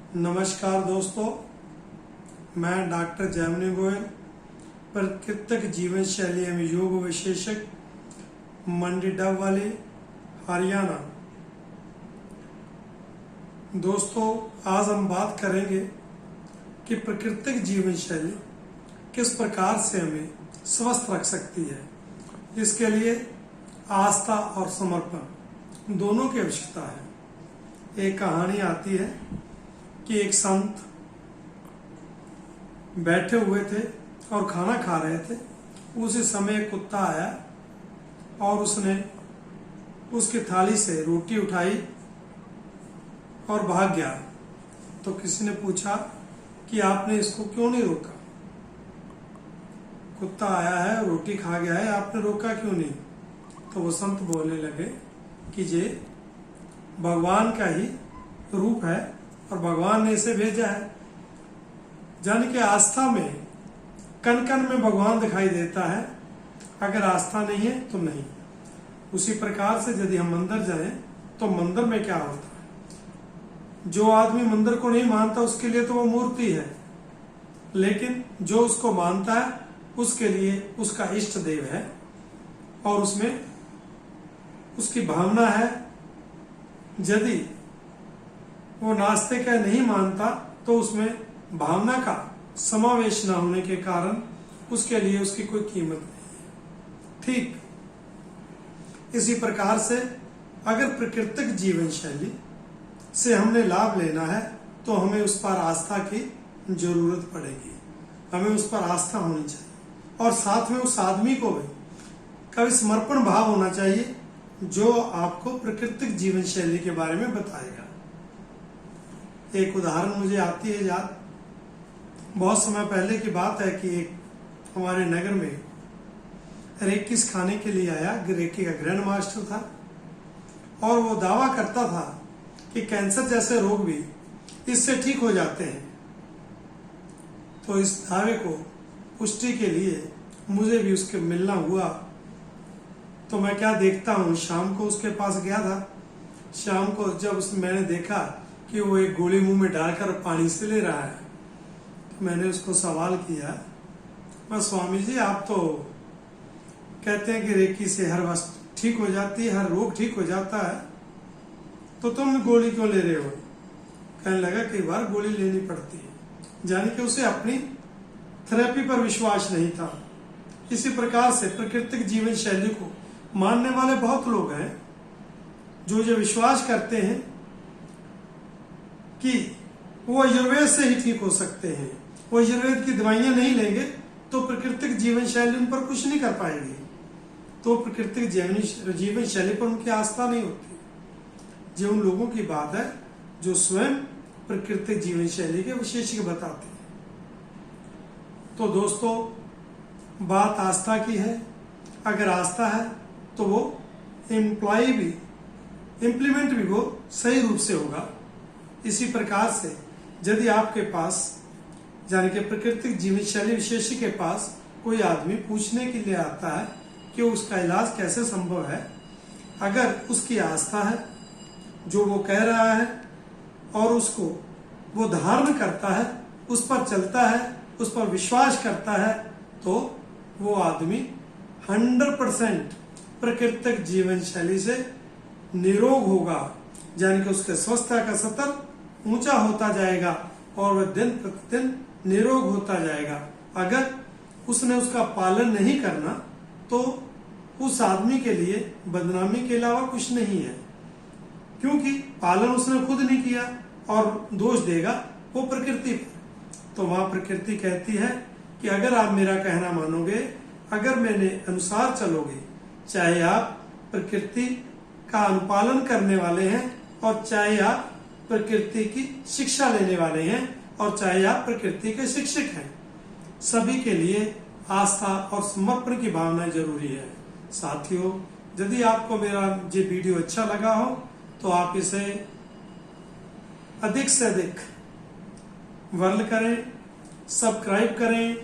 नमस्कार दोस्तों, मैं डॉक्टर जैमिनी गोयल, प्राकृतिक जीवन शैली एवं योग विशेषज्ञ, मंडी डबवाली, हरियाणा। दोस्तों, आज हम बात करेंगे कि प्राकृतिक जीवन शैली किस प्रकार से हमें स्वस्थ रख सकती है। इसके लिए आस्था और समर्पण दोनों की आवश्यकता है। एक कहानी आती है कि एक संत बैठे हुए थे और खाना खा रहे थे। उसी समय एक कुत्ता आया और उसने उसकी थाली से रोटी उठाई और भाग गया। तो किसी ने पूछा कि आपने इसको क्यों नहीं रोका? कुत्ता आया है, रोटी खा गया है, आपने रोका क्यों नहीं? तो वो संत बोलने लगे कि ये भगवान का ही रूप है और भगवान ने इसे भेजा है। जन के आस्था में कण कण में भगवान दिखाई देता है। अगर आस्था नहीं है तो नहीं। उसी प्रकार से यदि हम मंदिर जाएं तो मंदिर में क्या होता है? जो आदमी मंदिर को नहीं मानता उसके लिए तो वो मूर्ति है, लेकिन जो उसको मानता है उसके लिए उसका इष्ट देव है और उसमें उसकी भावना है। यदि वो नास्तिक है, नहीं मानता, तो उसमें भावना का समावेश न होने के कारण उसके लिए उसकी कोई कीमत नहीं है। ठीक इसी प्रकार से अगर प्राकृतिक जीवन शैली से हमने लाभ लेना है तो हमें उस पर आस्था की जरूरत पड़ेगी। हमें उस पर आस्था होनी चाहिए और साथ में उस आदमी को भी कभी समर्पण भाव होना चाहिए जो आपको प्राकृतिक जीवन शैली के बारे में बताएगा। एक उदाहरण मुझे आती है याद। बहुत समय पहले की बात है कि एक हमारे नगर में रेकी सिखाने के लिए आया। रेकी का ग्रैंड मास्टर था और वो दावा करता था कि कैंसर जैसे रोग भी इससे ठीक हो जाते हैं। तो इस दावे को पुष्टि के लिए मुझे भी उसके मिलना हुआ। तो मैं क्या देखता हूँ, शाम को उसके पास गया था। शाम को जब मैंने देखा कि वो एक गोली मुंह में डालकर पानी से ले रहा है, तो मैंने उसको सवाल किया, मैं स्वामी जी, आप तो कहते हैं कि रेकी से हर वस्तु ठीक हो जाती है, हर रोग ठीक हो जाता है, तो तुम गोली क्यों ले रहे हो? कहने लगा कई बार गोली लेनी पड़ती है। यानी कि उसे अपनी थेरेपी पर विश्वास नहीं था। इसी प्रकार से प्राकृतिक जीवन शैली को मानने वाले बहुत लोग हैं जो ये विश्वास करते हैं कि वो आयुर्वेद से ही ठीक हो सकते हैं। वो आयुर्वेद की दवाइयां नहीं लेंगे तो प्राकृतिक जीवन शैली उन पर कुछ नहीं कर पाएगी। तो प्राकृतिक जीवन शैली पर उनकी आस्था नहीं होती। ये उन लोगों की बात है जो स्वयं प्राकृतिक जीवन शैली के विशेषज्ञ बताते हैं। तो दोस्तों, बात आस्था की है। अगर आस्था है तो वो इम्प्लीमेंट भी वो सही रूप से होगा। इसी प्रकार से यदि आपके पास यानी कि प्राकृतिक जीवन शैली विशेषज्ञ के पास कोई आदमी पूछने के लिए आता है कि उसका इलाज कैसे संभव है, अगर उसकी आस्था है, जो वो कह रहा है और उसको वो धारण करता है, उस पर चलता है, उस पर विश्वास करता है, तो वो आदमी 100% प्राकृतिक जीवन शैली से निरोग होगा। यानी कि उसके स्वास्थ्य का स्तर ऊंचा होता जाएगा और वह दिन प्रतिदिन निरोग होता जाएगा। अगर उसने उसका पालन नहीं करना तो उस आदमी के लिए बदनामी के अलावा कुछ नहीं है, क्योंकि पालन उसने खुद नहीं किया और दोष देगा वो प्रकृति पर। तो वहां प्रकृति कहती है कि अगर आप मेरा कहना मानोगे, अगर मेरे अनुसार चलोगे, चाहे आप प्रकृति का अनुपालन करने वाले हैं और चाहे आप प्रकृति की शिक्षा लेने वाले हैं और चाहे आप प्रकृति के शिक्षक हैं, सभी के लिए आस्था और समर्पण की भावना जरूरी है। साथियों, यदि आपको मेरा ये वीडियो अच्छा लगा हो तो आप इसे अधिक से अधिक वायरल करें, सब्सक्राइब करें